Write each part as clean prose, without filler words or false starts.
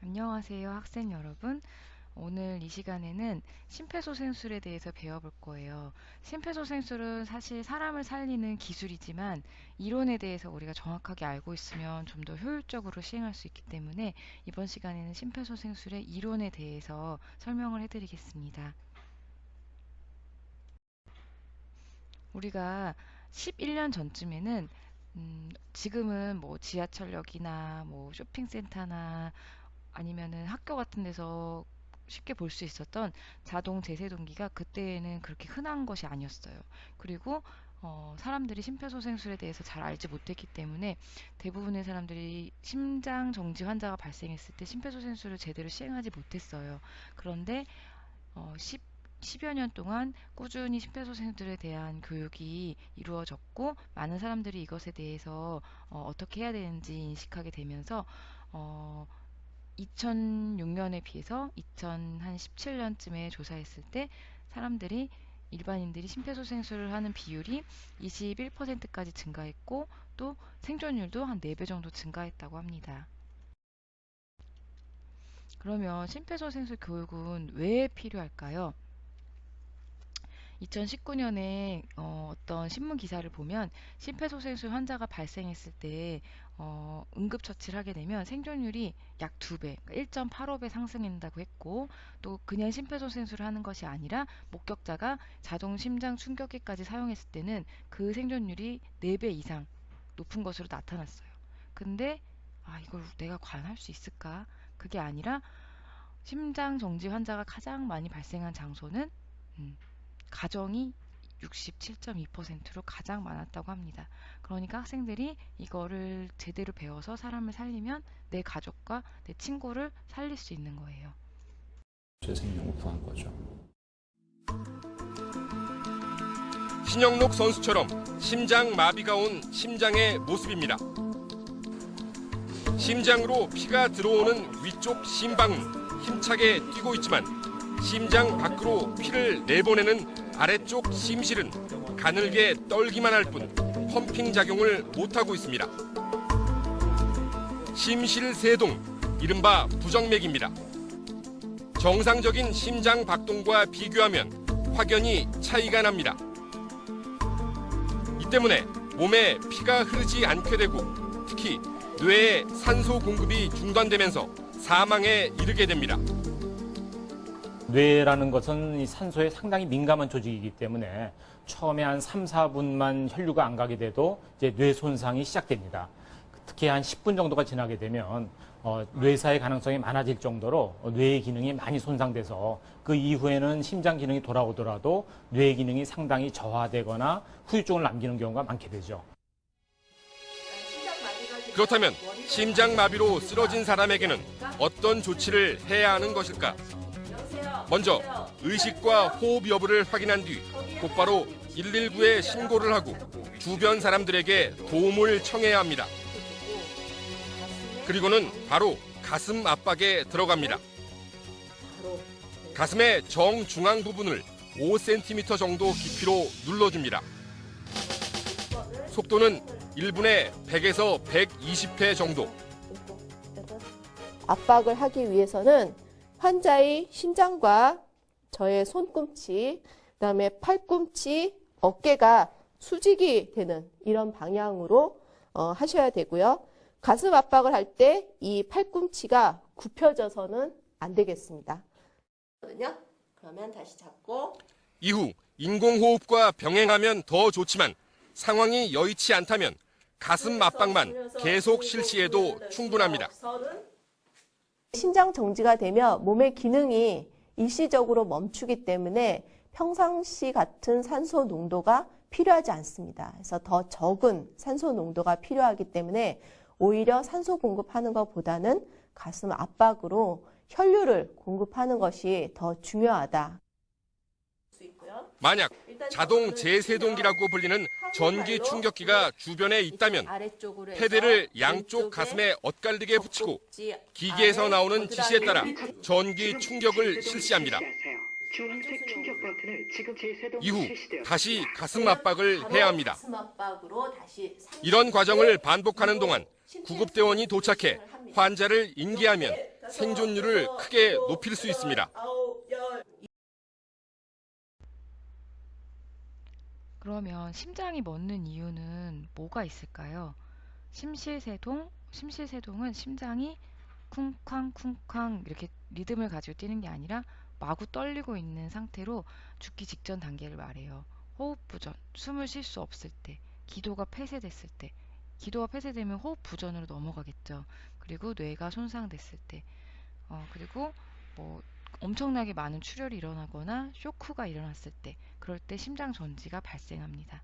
안녕하세요, 학생 여러분. 오늘 이 시간에는 심폐소생술에 대해서 배워볼 거예요. 심폐소생술은 사실 사람을 살리는 기술이지만 이론에 대해서 우리가 정확하게 알고 있으면 좀 더 효율적으로 시행할 수 있기 때문에 이번 시간에는 심폐소생술의 이론에 대해서 설명을 해드리겠습니다. 우리가 11년 전쯤에는 지금은 뭐 지하철역이나 뭐 쇼핑센터나 아니면은 학교 같은 데서 쉽게 볼 수 있었던 자동 제세동기가 그때는 그렇게 흔한 것이 아니었어요. 그리고 사람들이 심폐소생술에 대해서 잘 알지 못했기 때문에 대부분의 사람들이 심장 정지 환자가 발생했을 때 심폐소생술을 제대로 시행하지 못했어요. 그런데 10여 년 동안 꾸준히 심폐소생술에 대한 교육이 이루어졌고 많은 사람들이 이것에 대해서 어떻게 해야 되는지 인식하게 되면서 2006년에 비해서 2017년쯤에 조사했을 때 사람들이 일반인들이 심폐소생술을 하는 비율이 21%까지 증가했고 또 생존율도 한 4배 정도 증가했다고 합니다. 그러면 심폐소생술 교육은 왜 필요할까요? 2019년에 어떤 신문 기사를 보면 심폐소생술 환자가 발생했을 때 응급처치를 하게 되면 생존율이 약 2배, 1.85배 상승한다고 했고 또 그냥 심폐소생술을 하는 것이 아니라 목격자가 자동 심장 충격기까지 사용했을 때는 그 생존율이 4배 이상 높은 것으로 나타났어요. 근데 이걸 내가 과연 할 수 있을까? 그게 아니라 심장 정지 환자가 가장 많이 발생한 장소는 가정이 67.2%로 가장 많았다고 합니다. 그러니까 학생들이 이거를 제대로 배워서 사람을 살리면 내 가족과 내 친구를 살릴 수 있는 거예요. 제 생명을 구한 거죠. 신영록 선수처럼 심장 마비가 온 심장의 모습입니다. 심장으로 피가 들어오는 위쪽 심방은 힘차게 뛰고 있지만 심장 밖으로 피를 내보내는 아래쪽 심실은 가늘게 떨기만 할 뿐 펌핑 작용을 못하고 있습니다. 심실 세동, 이른바 부정맥입니다. 정상적인 심장 박동과 비교하면 확연히 차이가 납니다. 이 때문에 몸에 피가 흐르지 않게 되고 특히 뇌에 산소 공급이 중단되면서 사망에 이르게 됩니다. 뇌라는 것은 이 산소에 상당히 민감한 조직이기 때문에 처음에 한 3, 4분만 혈류가 안 가게 돼도 이제 뇌 손상이 시작됩니다. 특히 한 10분 정도가 지나게 되면 뇌사의 가능성이 많아질 정도로 뇌의 기능이 많이 손상돼서 그 이후에는 심장 기능이 돌아오더라도 뇌 기능이 상당히 저하되거나 후유증을 남기는 경우가 많게 되죠. 그렇다면 심장마비로 쓰러진 사람에게는 어떤 조치를 해야 하는 것일까? 먼저 의식과 호흡 여부를 확인한 뒤 곧바로 119에 신고를 하고 주변 사람들에게 도움을 청해야 합니다. 그리고는 바로 가슴 압박에 들어갑니다. 가슴의 정중앙 부분을 5cm 정도 깊이로 눌러줍니다. 속도는 1분에 100에서 120회 정도. 압박을 하기 위해서는 환자의 심장과 저의 손꿈치, 그다음에 팔꿈치, 어깨가 수직이 되는 이런 방향으로 하셔야 되고요. 가슴 압박을 할 때 이 팔꿈치가 굽혀져서는 안 되겠습니다. 그러면 다시 잡고 이후 인공호흡과 병행하면 더 좋지만 상황이 여의치 않다면 가슴 압박만 계속 실시해도 충분합니다. 심장 정지가 되면 몸의 기능이 일시적으로 멈추기 때문에 평상시 같은 산소 농도가 필요하지 않습니다. 그래서 더 적은 산소 농도가 필요하기 때문에 오히려 산소 공급하는 것보다는 가슴 압박으로 혈류를 공급하는 것이 더 중요하다. 만약 자동 제세동기라고 불리는 전기 충격기가 주변에 있다면 패드를 양쪽 가슴에 엇갈리게 붙이고 기계에서 나오는 지시에 따라 전기 충격을 실시합니다. 이후 다시 가슴 압박을 해야 합니다. 이런 과정을 반복하는 동안 구급대원이 도착해 환자를 인계하면 생존율을 크게 높일 수 있습니다. 그러면 심장이 멎는 이유는 뭐가 있을까요? 심실세동은 심장이 쿵쾅쿵쾅 이렇게 리듬을 가지고 뛰는 게 아니라 마구 떨리고 있는 상태로 죽기 직전 단계를 말해요. 호흡 부전, 숨을 쉴 수 없을 때, 기도가 폐쇄됐을 때, 기도가 폐쇄되면 호흡 부전으로 넘어가겠죠. 그리고 뇌가 손상됐을 때, 그리고 뭐 엄청나게 많은 출혈이 일어나거나 쇼크가 일어났을 때, 그럴 때 심장 전지가 발생합니다.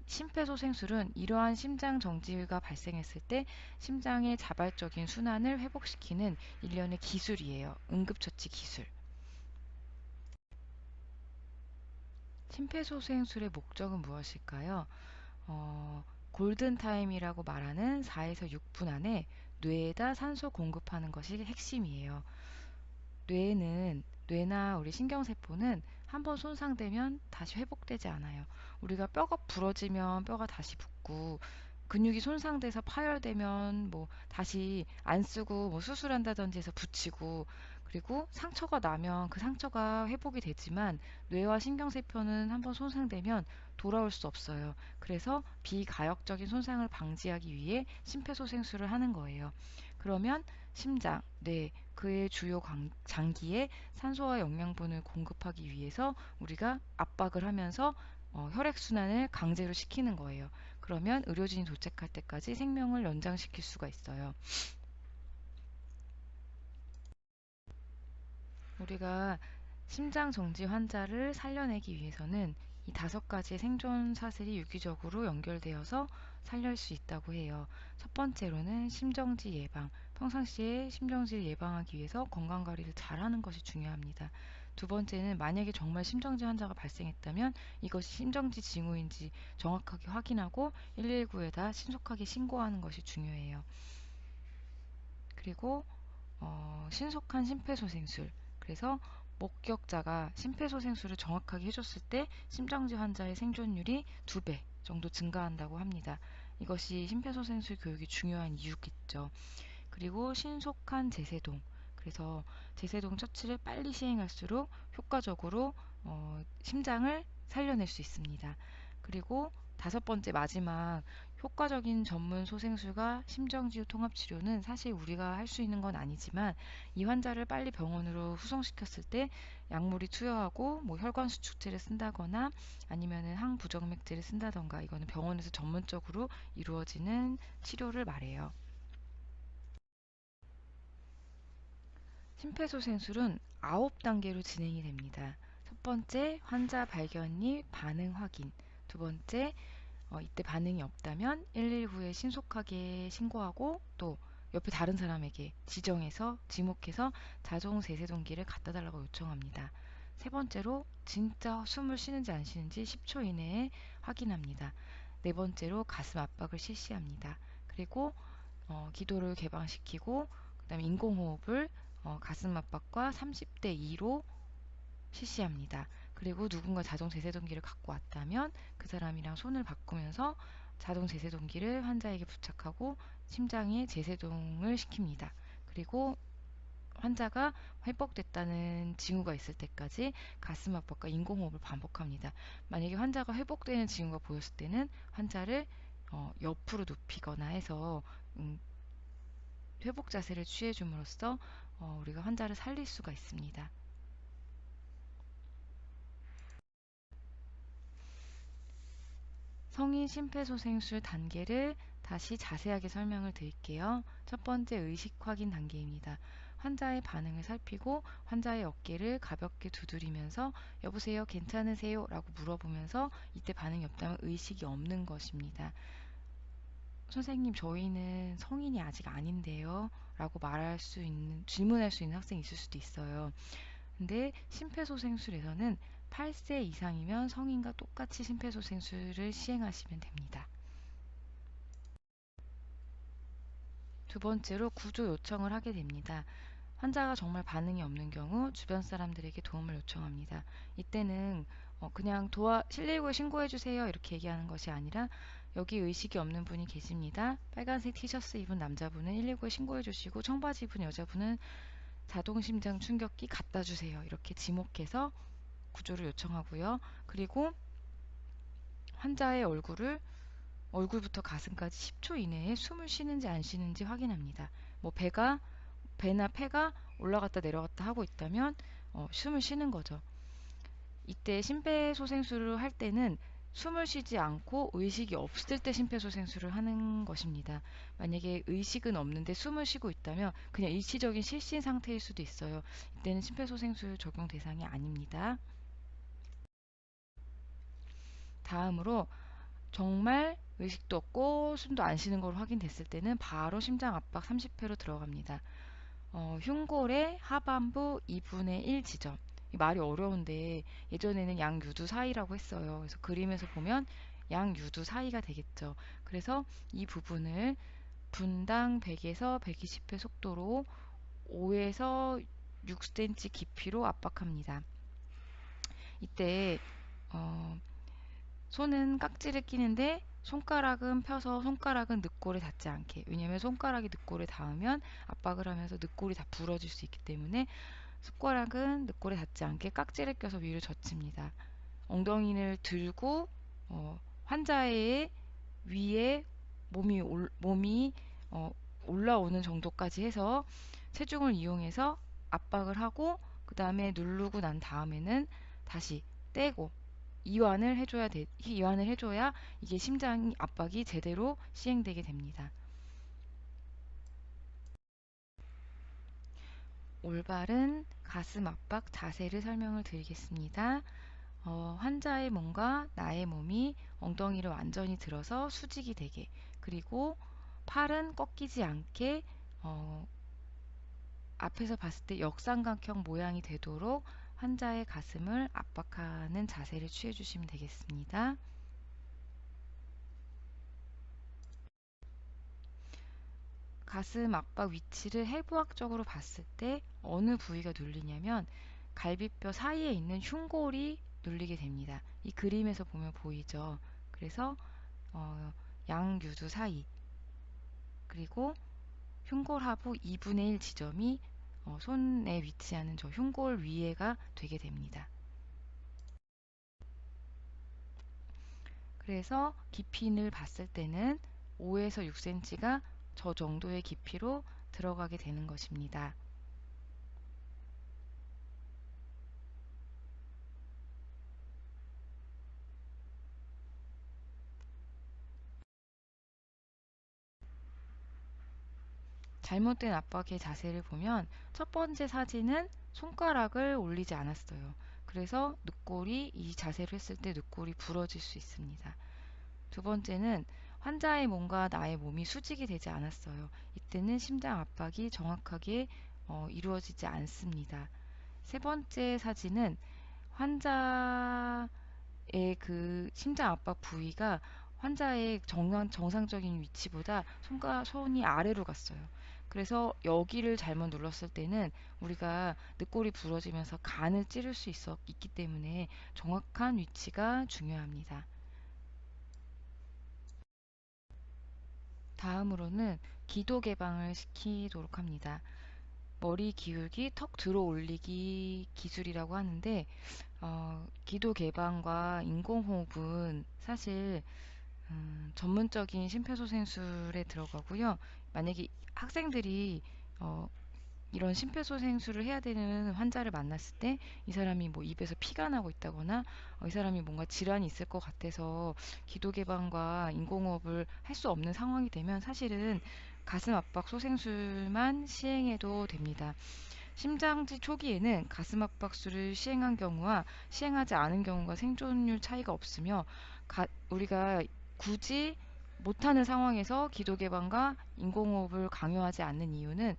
심폐소생술은 이러한 심장 정지가 발생했을 때 심장의 자발적인 순환을 회복시키는 일련의 기술이에요. 응급처치 기술. 심폐소생술의 목적은 무엇일까요? 골든타임이라고 말하는 4에서 6분 안에 뇌에다 산소 공급하는 것이 핵심이에요. 뇌나 우리 신경세포는 한번 손상되면 다시 회복되지 않아요. 우리가 뼈가 부러지면 뼈가 다시 붙고 근육이 손상돼서 파열되면 뭐 다시 안 쓰고 뭐 수술한다든지 해서 붙이고 그리고 상처가 나면 그 상처가 회복이 되지만 뇌와 신경세포는 한번 손상되면 돌아올 수 없어요. 그래서 비가역적인 손상을 방지하기 위해 심폐소생술을 하는 거예요. 그러면 심장, 뇌, 그의 주요 장기에 산소와 영양분을 공급하기 위해서 우리가 압박을 하면서 혈액순환을 강제로 시키는 거예요. 그러면 의료진이 도착할 때까지 생명을 연장시킬 수가 있어요. 우리가 심장 정지 환자를 살려내기 위해서는 이 5가지의 생존 사슬이 유기적으로 연결되어서 살릴 수 있다고 해요. 첫 번째로는 심정지 예방. 평상시에 심정지를 예방하기 위해서 건강관리를 잘하는 것이 중요합니다. 두 번째는 만약에 정말 심정지 환자가 발생했다면 이것이 심정지 징후인지 정확하게 확인하고 119에다 신속하게 신고하는 것이 중요해요. 그리고 신속한 심폐소생술. 그래서 목격자가 심폐소생술을 정확하게 해줬을 때 심정지 환자의 생존율이 2배 정도 증가한다고 합니다. 이것이 심폐소생술 교육이 중요한 이유겠죠. 그리고 신속한 제세동. 그래서 제세동 처치를 빨리 시행할수록 효과적으로 심장을 살려낼 수 있습니다. 그리고 5번째 마지막 효과적인 전문 소생술과 심정지휘 통합치료는 사실 우리가 할 수 있는 건 아니지만 이 환자를 빨리 병원으로 후송시켰을 때 약물이 투여하고 뭐 혈관 수축제를 쓴다거나 아니면은 항부정맥제를 쓴다던가 이거는 병원에서 전문적으로 이루어지는 치료를 말해요. 심폐소생술은 9단계로 진행이 됩니다. 첫 번째, 환자 발견 및 반응 확인. 두 번째, 이때 반응이 없다면 119에 신속하게 신고하고 또 옆에 다른 사람에게 지목해서 자동 제세동기를 갖다 달라고 요청합니다. 세 번째로 진짜 숨을 쉬는지 안 쉬는지 10초 이내에 확인합니다. 네 번째로 가슴 압박을 실시합니다. 그리고 기도를 개방시키고 그다음에 인공호흡을 가슴 압박과 30대 2로 실시합니다. 그리고 누군가 자동 제세동기를 갖고 왔다면 그 사람이랑 손을 바꾸면서 자동 제세동기를 환자에게 부착하고 심장에 제세동을 시킵니다. 그리고 환자가 회복됐다는 징후가 있을 때까지 가슴 압박과 인공호흡을 반복합니다. 만약에 환자가 회복되는 징후가 보였을 때는 환자를 옆으로 눕히거나 해서 회복 자세를 취해줌으로써 우리가 환자를 살릴 수가 있습니다. 성인 심폐소생술 단계를 다시 자세하게 설명을 드릴게요. 첫 번째 의식 확인 단계입니다. 환자의 반응을 살피고 환자의 어깨를 가볍게 두드리면서 여보세요, 괜찮으세요? 라고 물어보면서 이때 반응이 없다면 의식이 없는 것입니다. 선생님, 저희는 성인이 아직 아닌데요. 라고 질문할 수 있는 학생이 있을 수도 있어요. 근데 심폐소생술에서는 8세 이상이면 성인과 똑같이 심폐소생술을 시행하시면 됩니다. 두 번째로 구조 요청을 하게 됩니다. 환자가 정말 반응이 없는 경우 주변 사람들에게 도움을 요청합니다. 이때는 그냥 119에 신고해주세요 이렇게 얘기하는 것이 아니라 여기 의식이 없는 분이 계십니다. 빨간색 티셔츠 입은 남자분은 119에 신고해 주시고 청바지 입은 여자분은 자동심장 충격기 갖다 주세요. 이렇게 지목해서 구조를 요청하고요. 그리고 환자의 얼굴부터 가슴까지 10초 이내에 숨을 쉬는지 안 쉬는지 확인합니다. 뭐 배나 폐가 올라갔다 내려갔다 하고 있다면 숨을 쉬는 거죠. 이때 심폐소생술을 할 때는 숨을 쉬지 않고 의식이 없을 때 심폐소생술을 하는 것입니다. 만약에 의식은 없는데 숨을 쉬고 있다면 그냥 일시적인 실신 상태일 수도 있어요. 이때는 심폐소생술 적용 대상이 아닙니다. 다음으로 정말 의식도 없고 숨도 안 쉬는 걸로 확인됐을 때는 바로 심장 압박 30회로 들어갑니다. 흉골의 하반부 2분의 1 지점. 말이 어려운데 예전에는 양유두 사이라고 했어요. 그래서 그림에서 보면 양유두 사이가 되겠죠. 그래서 이 부분을 분당 100에서 120회 속도로 5에서 6cm 깊이로 압박합니다. 이때 손은 깍지를 끼는데 손가락은 펴서 손가락은 늑골에 닿지 않게. 왜냐면 손가락이 늑골에 닿으면 압박을 하면서 늑골이 다 부러질 수 있기 때문에 손가락은 늑골에 닿지 않게 깍지를 껴서 위를 젖힙니다. 엉덩이를 들고 환자의 위에 몸이 올라오는 정도까지 해서 체중을 이용해서 압박을 하고 그 다음에 누르고 난 다음에는 다시 떼고 이완을 해줘야 이게 심장 압박이 제대로 시행되게 됩니다. 올바른 가슴 압박 자세를 설명을 드리겠습니다. 환자의 몸과 나의 몸이 엉덩이를 완전히 들어서 수직이 되게, 그리고 팔은 꺾이지 않게 앞에서 봤을 때 역삼각형 모양이 되도록 환자의 가슴을 압박하는 자세를 취해 주시면 되겠습니다. 가슴 압박 위치를 해부학적으로 봤을 때 어느 부위가 눌리냐면 갈비뼈 사이에 있는 흉골이 눌리게 됩니다. 이 그림에서 보면 보이죠. 그래서 양유두 사이, 그리고 흉골 하부 2분의 1 지점이 손에 위치하는 저 흉골 위에가 되게 됩니다. 그래서 깊이를 봤을 때는 5에서 6cm가 저 정도의 깊이로 들어가게 되는 것입니다. 잘못된 압박의 자세를 보면 첫 번째 사진은 손가락을 올리지 않았어요. 그래서 늑골이 이 자세를 했을 때 늑골이 부러질 수 있습니다. 두 번째는 환자의 몸과 나의 몸이 수직이 되지 않았어요. 이때는 심장 압박이 정확하게 이루어지지 않습니다. 세 번째 사진은 환자의 그 심장 압박 부위가 환자의 정상적인 위치보다 손이 아래로 갔어요. 그래서 여기를 잘못 눌렀을 때는 우리가 늑골이 부러지면서 간을 찌를 수 있기 때문에 정확한 위치가 중요합니다. 다음으로는 기도 개방을 시키도록 합니다. 머리 기울기, 턱 들어 올리기 기술이라고 하는데 기도 개방과 인공호흡은 사실 전문적인 심폐소생술에 들어가고요. 만약에 학생들이 이런 심폐소생술을 해야 되는 환자를 만났을 때 이 사람이 뭐 입에서 피가 나고 있다거나 이 사람이 뭔가 질환이 있을 것 같아서 기도 개방과 인공호흡을 할 수 없는 상황이 되면 사실은 가슴 압박 소생술만 시행해도 됩니다. 심장지 초기에는 가슴 압박술을 시행한 경우와 시행하지 않은 경우가 생존율 차이가 없으며 우리가 굳이 못하는 상황에서 기도 개방과 인공호흡을 강요하지 않는 이유는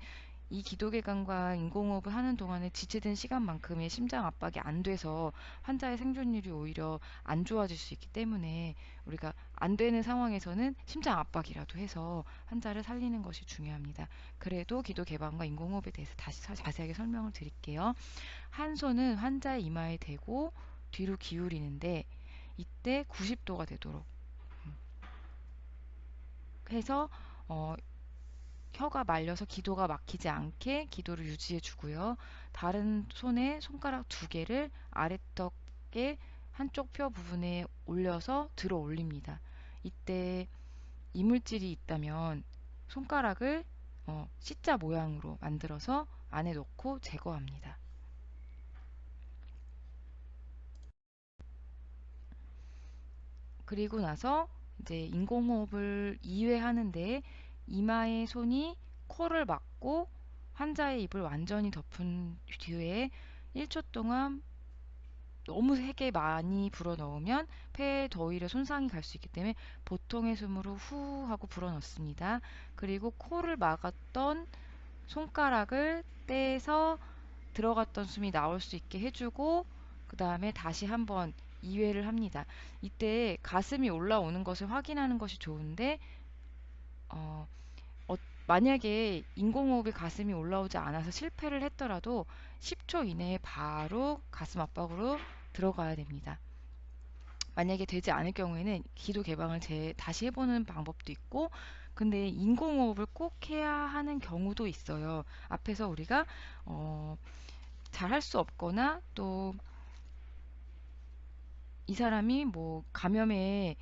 이 기도개관과 인공호흡을 하는 동안에 지체된 시간만큼의 심장 압박이 안 돼서 환자의 생존율이 오히려 안 좋아질 수 있기 때문에 우리가 안 되는 상황에서는 심장 압박이라도 해서 환자를 살리는 것이 중요합니다. 그래도 기도개방과 인공호흡에 대해서 다시 자세하게 설명을 드릴게요. 한 손은 환자의 이마에 대고 뒤로 기울이는데 이때 90도가 되도록 해서 어, 혀가 말려서 기도가 막히지 않게 기도를 유지해 주고요. 다른 손에 손가락 두 개를 아래떡의 한쪽 뼈 부분에 올려서 들어 올립니다. 이때 이물질이 있다면 손가락을 C자 모양으로 만들어서 안에 넣고 제거합니다. 그리고 나서 이제 인공호흡을 2회 하는데 이마에 손이 코를 막고 환자의 입을 완전히 덮은 뒤에 1초 동안 너무 세게 많이 불어넣으면 폐에 더 오히려 손상이 갈 수 있기 때문에 보통의 숨으로 후 하고 불어넣습니다. 그리고 코를 막았던 손가락을 떼서 들어갔던 숨이 나올 수 있게 해주고 그 다음에 다시 한번 2회를 합니다. 이때 가슴이 올라오는 것을 확인하는 것이 좋은데 어, 만약에 인공호흡이 가슴이 올라오지 않아서 실패를 했더라도 10초 이내에 바로 가슴 압박으로 들어가야 됩니다. 만약에 되지 않을 경우에는 기도 개방을 다시 해보는 방법도 있고 근데 인공호흡을 꼭 해야 하는 경우도 있어요. 앞에서 우리가 잘 할 수 없거나 또 이 사람이 뭐 감염이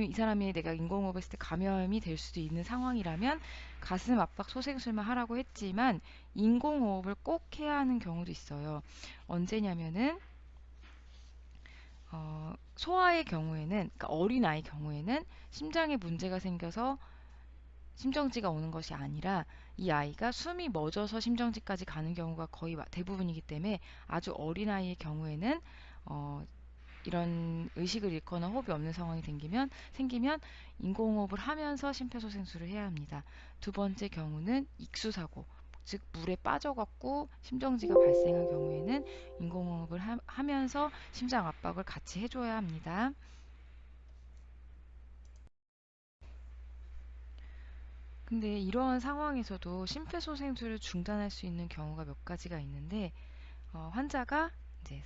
이 사람이 내가 인공호흡 했을 때 감염이 될 수도 있는 상황이라면 가슴 압박 소생술만 하라고 했지만 인공호흡을 꼭 해야 하는 경우도 있어요. 언제냐면은 소아의 경우에는 그러니까 어린아이 경우에는 심장에 문제가 생겨서 심정지가 오는 것이 아니라 이 아이가 숨이 멎어서 심정지까지 가는 경우가 거의 대부분이기 때문에 아주 어린아이의 경우에는 이런 의식을 잃거나 호흡이 없는 상황이 생기면 인공호흡을 하면서 심폐소생술을 해야 합니다. 두 번째 경우는 익수사고, 즉 물에 빠져갖고 심정지가 발생한 경우에는 인공호흡을 하면서 심장 압박을 같이 해줘야 합니다. 근데 이러한 상황에서도 심폐소생술을 중단할 수 있는 경우가 몇 가지가 있는데 환자가 이제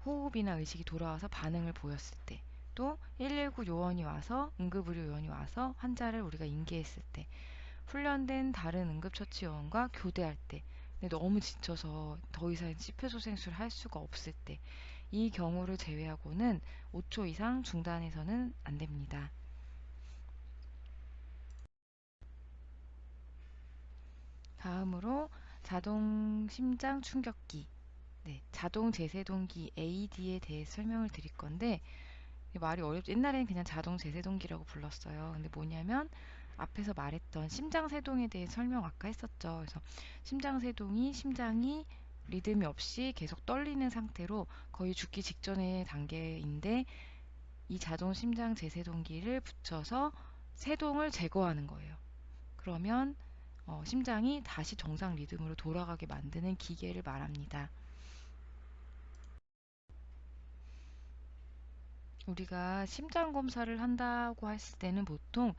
호흡이나 의식이 돌아와서 반응을 보였을 때, 또 119 요원이 와서 응급의료 요원이 와서 환자를 우리가 인계했을 때, 훈련된 다른 응급처치 요원과 교대할 때, 근데 너무 지쳐서 더 이상 심폐소생술을 할 수가 없을 때, 이 경우를 제외하고는 5초 이상 중단해서는 안 됩니다. 다음으로 자동 심장 충격기, 자동 제세동기 AED에 대해 설명을 드릴 건데 말이 어렵죠. 옛날에는 그냥 자동 제세동기라고 불렀어요. 근데 뭐냐면 앞에서 말했던 심장세동에 대해 설명 아까 했었죠. 그래서 심장이 리듬이 없이 계속 떨리는 상태로 거의 죽기 직전의 단계인데 이 자동 심장 제세동기를 붙여서 세동을 제거하는 거예요. 그러면 심장이 다시 정상 리듬으로 돌아가게 만드는 기계를 말합니다. 우리가 심장 검사를 한다고 했을 때는 보통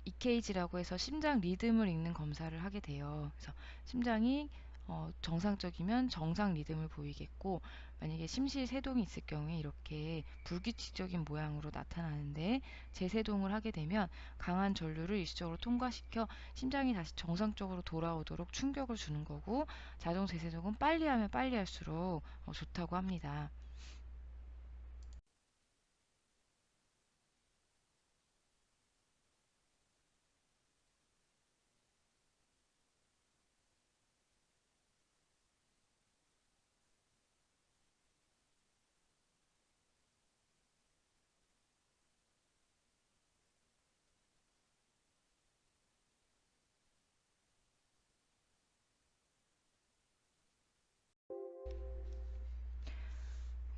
EKG라고 해서 심장 리듬을 읽는 검사를 하게 돼요. 그래서 심장이 정상적이면 정상 리듬을 보이겠고 만약에 심실세동이 있을 경우에 이렇게 불규칙적인 모양으로 나타나는데 재세동을 하게 되면 강한 전류를 일시적으로 통과시켜 심장이 다시 정상적으로 돌아오도록 충격을 주는 거고 자동 재세동은 빨리 하면 빨리 할수록 좋다고 합니다.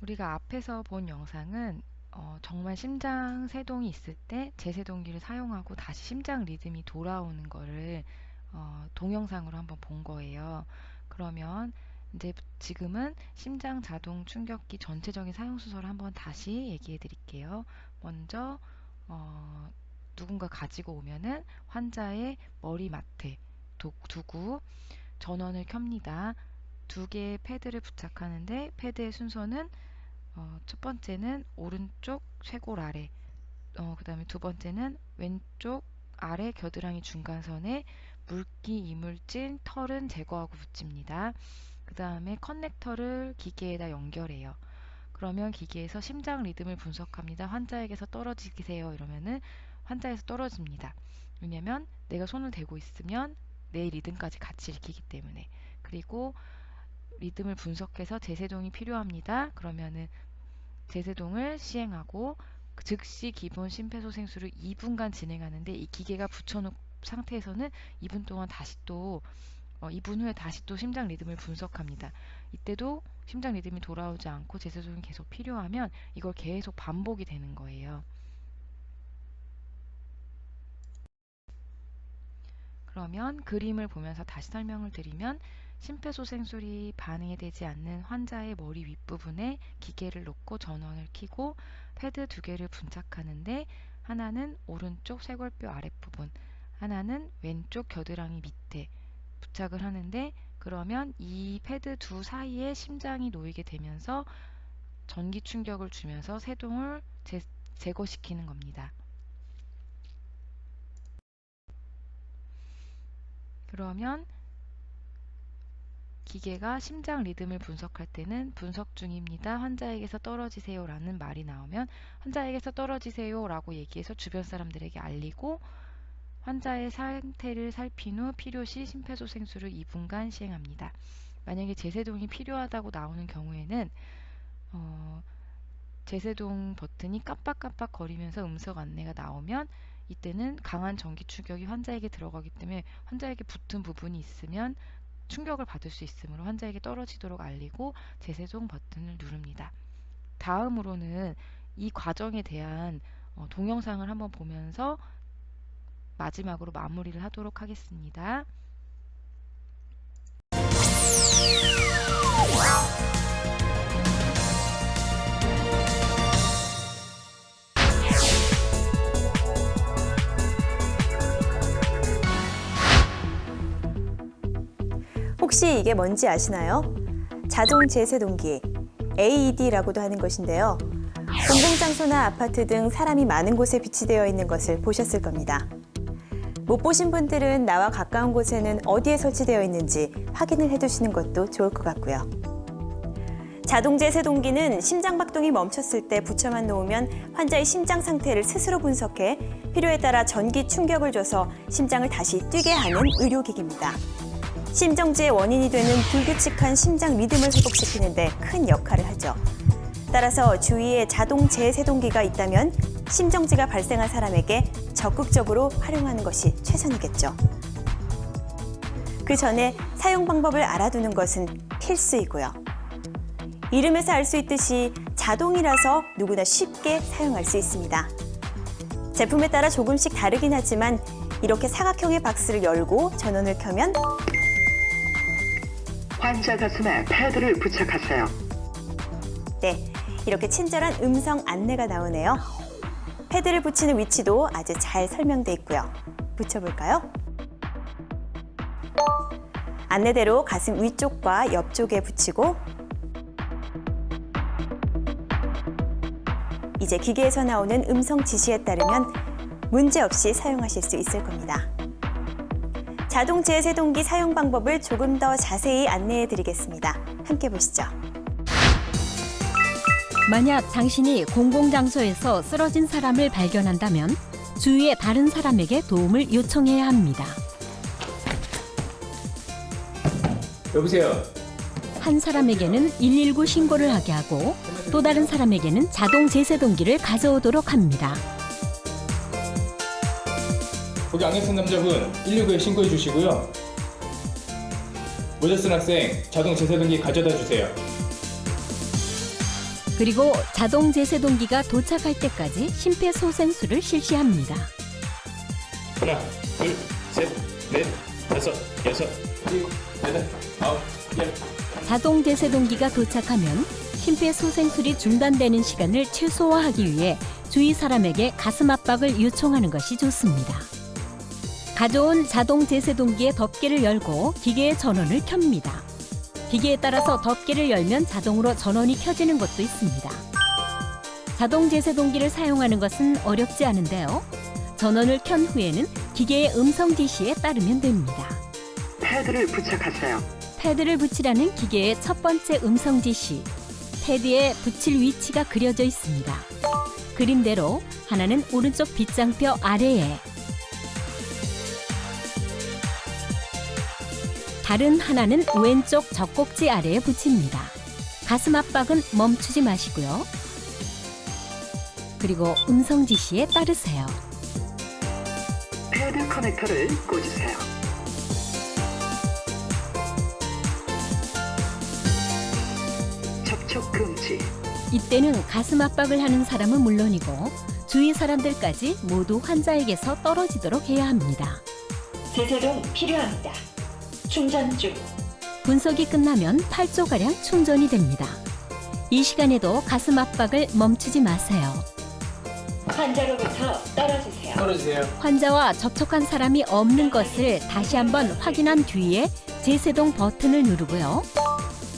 우리가 앞에서 본 영상은 정말 심장 세동이 있을 때 제세동기를 사용하고 다시 심장 리듬이 돌아오는 거를 동영상으로 한번 본 거예요. 그러면 이제 지금은 심장 자동 충격기 전체적인 사용 순서를 한번 다시 얘기해 드릴게요. 먼저 누군가 가지고 오면은 환자의 머리맡에 두고 전원을 켭니다. 두 개의 패드를 부착하는데 패드의 순서는 첫 번째는 오른쪽 쇄골 아래, 그다음에 두 번째는 왼쪽 아래 겨드랑이 중간선에 물기, 이물진, 털은 제거하고 붙입니다. 그 다음에 커넥터를 기계에다 연결해요. 그러면 기계에서 심장 리듬을 분석합니다. 환자에게서 떨어지세요 이러면은 환자에서 떨어집니다. 왜냐면 내가 손을 대고 있으면 내 리듬까지 같이 읽히기 때문에. 그리고 리듬을 분석해서 제세동이 필요합니다. 그러면은 제세동을 시행하고 즉시 기본 심폐소생술을 2분간 진행하는데, 이 기계가 붙여놓은 상태에서는 2분 동안 다시 또 2분 후에 다시 또 심장 리듬을 분석합니다. 이때도 심장 리듬이 돌아오지 않고 제세동이 계속 필요하면 이걸 계속 반복이 되는 거예요. 그러면 그림을 보면서 다시 설명을 드리면, 심폐소생술이 반응이 되지 않는 환자의 머리 윗부분에 기계를 놓고 전원을 켜고 패드 2개를 분착하는데, 하나는 오른쪽 쇄골뼈 아랫부분, 하나는 왼쪽 겨드랑이 밑에 부착을 하는데, 그러면 이 패드 2 사이에 심장이 놓이게 되면서 전기 충격을 주면서 세동을 제거시키는 겁니다. 그러면 기계가 심장 리듬을 분석할 때는 분석 중입니다. 환자에게서 떨어지세요 라는 말이 나오면 환자에게서 떨어지세요 라고 얘기해서 주변 사람들에게 알리고, 환자의 상태를 살핀 후 필요시 심폐소생술을 2분간 시행합니다. 만약에 제세동이 필요하다고 나오는 경우에는 제세동 버튼이 깜빡깜빡 거리면서 음성 안내가 나오면, 이때는 강한 전기 충격이 환자에게 들어가기 때문에 환자에게 붙은 부분이 있으면 충격을 받을 수 있으므로 환자에게 떨어지도록 알리고 제세동 버튼을 누릅니다. 다음으로는 이 과정에 대한 동영상을 한번 보면서 마지막으로 마무리를 하도록 하겠습니다. 혹시 이게 뭔지 아시나요? 자동 제세동기, AED라고도 하는 것인데요. 공공장소나 아파트 등 사람이 많은 곳에 비치되어 있는 것을 보셨을 겁니다. 못 보신 분들은 나와 가까운 곳에는 어디에 설치되어 있는지 확인을 해두시는 것도 좋을 것 같고요. 자동 제세동기는 심장 박동이 멈췄을 때 붙여만 놓으면 환자의 심장 상태를 스스로 분석해 필요에 따라 전기 충격을 줘서 심장을 다시 뛰게 하는 의료기기입니다. 심정지의 원인이 되는 불규칙한 심장 리듬을 회복시키는 데 큰 역할을 하죠. 따라서 주위에 자동 제세동기가 있다면 심정지가 발생한 사람에게 적극적으로 활용하는 것이 최선이겠죠. 그 전에 사용 방법을 알아두는 것은 필수이고요. 이름에서 알 수 있듯이 자동이라서 누구나 쉽게 사용할 수 있습니다. 제품에 따라 조금씩 다르긴 하지만 이렇게 사각형의 박스를 열고 전원을 켜면 환자 가슴에 패드를 부착하세요. 네, 이렇게 친절한 음성 안내가 나오네요. 패드를 붙이는 위치도 아주 잘 설명돼 있고요. 붙여볼까요? 안내대로 가슴 위쪽과 옆쪽에 붙이고, 이제 기계에서 나오는 음성 지시에 따르면 문제없이 사용하실 수 있을 겁니다. 자동 제세동기 사용 방법을 조금 더 자세히 안내해 드리겠습니다. 함께 보시죠. 만약 당신이 공공장소에서 쓰러진 사람을 발견한다면 주위의 다른 사람에게 도움을 요청해야 합니다. 여보세요. 한 사람에게는 119 신고를 하게 하고 또 다른 사람에게는 자동 제세동기를 가져오도록 합니다. 거기 안경 쓴 남자분 119에 신고해 주시고요. 모자 쓴 학생 자동 제세동기 가져다 주세요. 그리고 자동 제세동기가 도착할 때까지 심폐소생술을 실시합니다. 하나, 둘, 셋, 넷, 다섯, 여섯, 일곱, 여덟, 아홉, 열. 자동 제세동기가 도착하면 심폐소생술이 중단되는 시간을 최소화하기 위해 주위 사람에게 가슴 압박을 요청하는 것이 좋습니다. 가져온 자동 제세동기의 덮개를 열고 기계의 전원을 켭니다. 기계에 따라서 덮개를 열면 자동으로 전원이 켜지는 것도 있습니다. 자동 제세동기를 사용하는 것은 어렵지 않은데요. 전원을 켠 후에는 기계의 음성 지시에 따르면 됩니다. 패드를 부착하세요. 패드를 붙이라는 기계의 첫 번째 음성 지시. 패드에 붙일 위치가 그려져 있습니다. 그림대로 하나는 오른쪽 빗장뼈 아래에, 다른 하나는 왼쪽 젖꼭지 아래에 붙입니다. 가슴 압박은 멈추지 마시고요. 그리고 음성 지시에 따르세요. 패드 커넥터를 꽂으세요. 접촉 금지. 이때는 가슴 압박을 하는 사람은 물론이고 주위 사람들까지 모두 환자에게서 떨어지도록 해야 합니다. 제세동 필요합니다. 충전 중. 분석이 끝나면 8조가량 충전이 됩니다. 이 시간에도 가슴 압박을 멈추지 마세요. 환자로부터 떨어지세요. 떨어지세요. 환자와 접촉한 사람이 없는 것을 다시 한번 확인한 뒤에 제세동 버튼을 누르고요.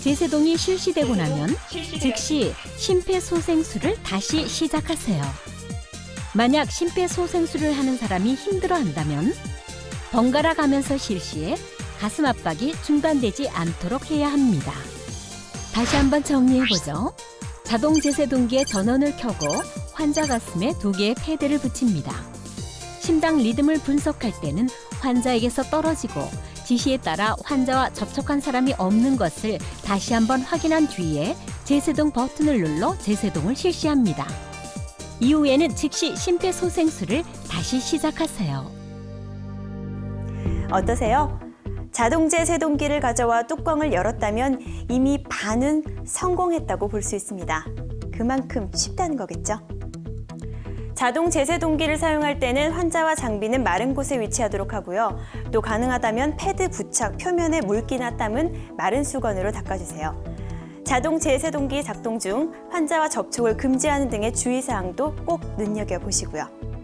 제세동이 실시되고 나면 즉시 심폐소생술을 다시 시작하세요. 만약 심폐소생술을 하는 사람이 힘들어한다면 번갈아 가면서 실시해 가슴 압박이 중단되지 않도록 해야 합니다. 다시 한번 정리해보죠. 자동 제세동기의 전원을 켜고 환자 가슴에 2개의 패드를 붙입니다. 심장 리듬을 분석할 때는 환자에게서 떨어지고 지시에 따라 환자와 접촉한 사람이 없는 것을 다시 한번 확인한 뒤에 제세동 버튼을 눌러 제세동을 실시합니다. 이후에는 즉시 심폐소생술을 다시 시작하세요. 어떠세요? 자동 제세동기를 가져와 뚜껑을 열었다면 이미 반은 성공했다고 볼 수 있습니다. 그만큼 쉽다는 거겠죠? 자동 제세동기를 사용할 때는 환자와 장비는 마른 곳에 위치하도록 하고요. 또 가능하다면 패드 부착 표면에 물기나 땀은 마른 수건으로 닦아주세요. 자동 제세동기 작동 중 환자와 접촉을 금지하는 등의 주의사항도 꼭 눈여겨보시고요.